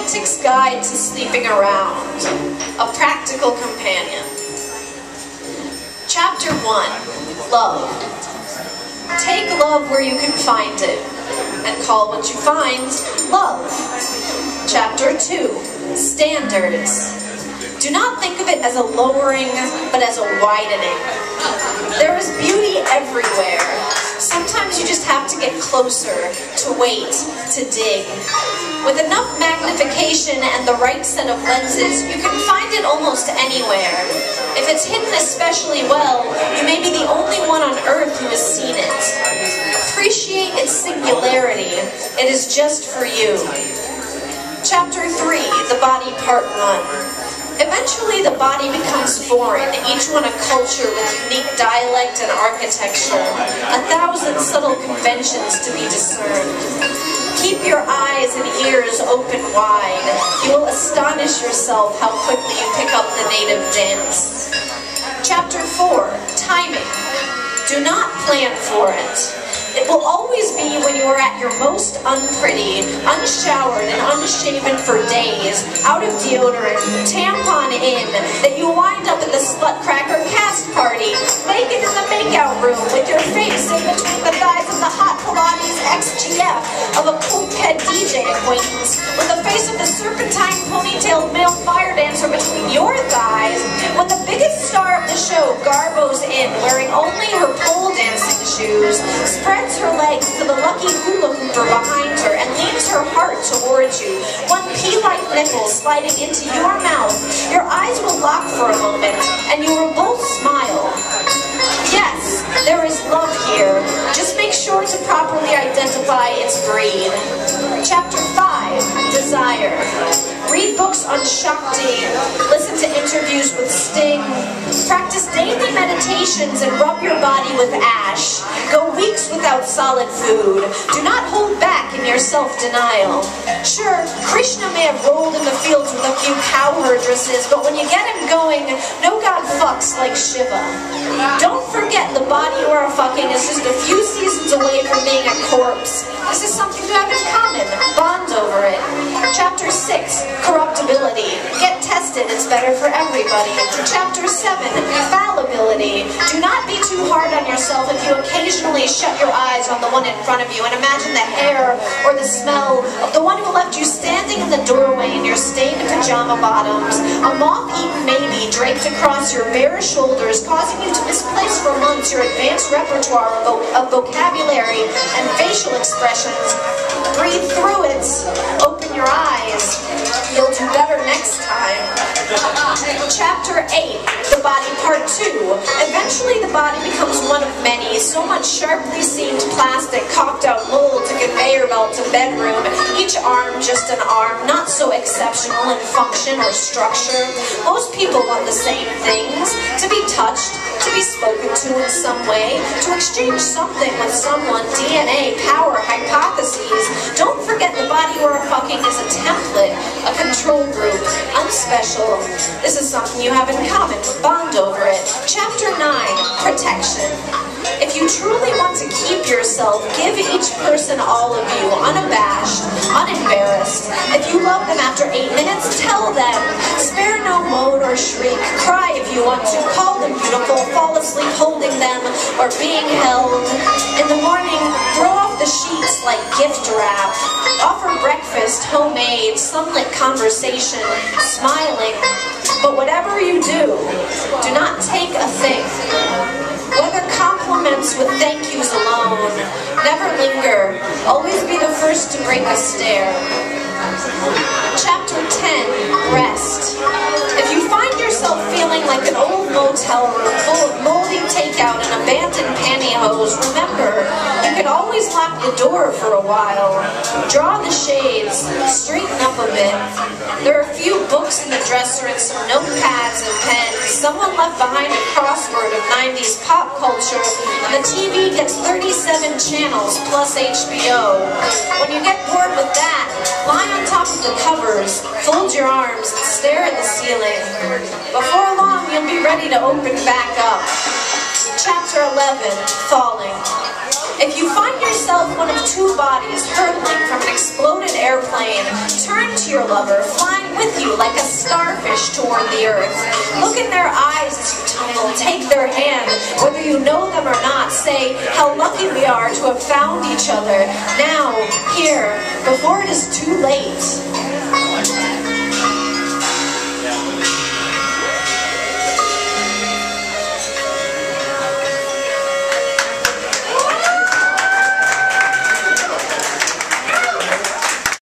Romantic's Guide to Sleeping Around, a practical companion. Chapter 1, Love. Take love where you can find it, and call what you find love. Chapter 2, Standards. Do not think of it as a lowering, but as a widening. There is beauty everywhere. Sometimes you just have to get closer, to wait, to dig. With enough magnification and the right set of lenses, you can find it almost anywhere. If it's hidden especially well, you may be the only one on earth who has seen it. Appreciate its singularity. It is just for you. Chapter 3, The Body Part 1. Eventually the body becomes foreign, each one a culture with unique dialect and architecture, 1,000 subtle conventions to be discerned. Keep your eyes and ears open wide. You will astonish yourself how quickly you pick up the native dance. Chapter 4, Timing. Do not plan for it. It will always be when you are at your most unpretty, unshowered and unshaven for days, out of deodorant, tampon in, that you wind up at the Slutcracker cast party, naked in the makeout room with your face in between the thighs of the hot Pilates ex-GF of a cool-head DJ acquaintance, with the face of the serpentine ponytailed male fire dancer between your thighs, when the biggest star of the show garbos in, wearing only her pole dancing shoes, spreads her legs to the lucky hula hooper behind her and leans her heart towards you, one pea-like nipple sliding into your mouth. Your eyes will lock for a moment, and you will both smile. Yes, there is love here. Just make sure to properly identify its breed. Chapter 5, Desire. Read books on Shakti, listen to interviews with Sting, practice daily meditations and rub your body with ash. Go weeks without solid food. Do not hold back in your self-denial. Sure, Krishna may have rolled in the fields with a few cowherdresses, but when you get him going, no god fucks like Shiva. Don't forget the body you are fucking is just a few seasons away from being a corpse. This is something to have in common. Bond over it. Chapter 6, Corruptibility. Get tested, it's better for everybody. Chapter 7, Fallibility. Do not be too hard on yourself if you occasionally shut your eyes on the one in front of you and imagine the hair or the smell of the one who left you standing in the doorway in your stained pajama bottoms, a moth-eaten maybe draped across your bare shoulders, causing you to misplace for months your advanced repertoire of vocabulary and facial expressions. Breathe through it. Open your eyes. You'll do better next time. Chapter 8, The Body Part 2. Eventually the body becomes one of many, so much sharply seamed plastic cocked out mold to conveyor belt to bedroom, each arm just an arm, not so exceptional in function or structure. Most people want the same things: to be touched, to be spoken to in some way, to exchange something with someone, DNA, power, hypotheses. Don't forget the body you are fucking is a template, a control group, unspecial. This is something you have in common. Bond over it. Chapter 9, Protection. If you truly want to keep yourself, give each person all of you, unabashed, unembarrassed. If you love them after 8 minutes, tell them. Spare no moan or shriek. Cry if you want to. Call them beautiful. Fall asleep holding them or being held. In the morning, throw off the sheets like gift wrap. Offer breakfast, homemade, sunlit conversation, smiling. But whatever you do not take a thing. Whether compliments with thank yous alone, never linger, always be the first to break a stare. Chapter 10, Rest. If you find yourself feeling like an old motel room full of moldy takeout and abandoned pantyhose, remember, you can always lock the door for a while. Draw the shades, straighten up a bit. There are a few books in the dresser and some notepads and pens. Someone left behind a crossword of 90s pop culture, and the TV gets 37 channels plus HBO. When you get bored with that, lie on top of the covers, fold your arms, and stare at the ceiling. Before long, you'll be ready to open back up. Chapter 11, Falling. If you find yourself one of two bodies hurtling from an exploded airplane. Turn to your lover, flying with you like a starfish toward the earth. Look in their eyes as you tumble. Take their hand, whether you know them or not. Say how lucky we are to have found each other. Now, here, before it is too late.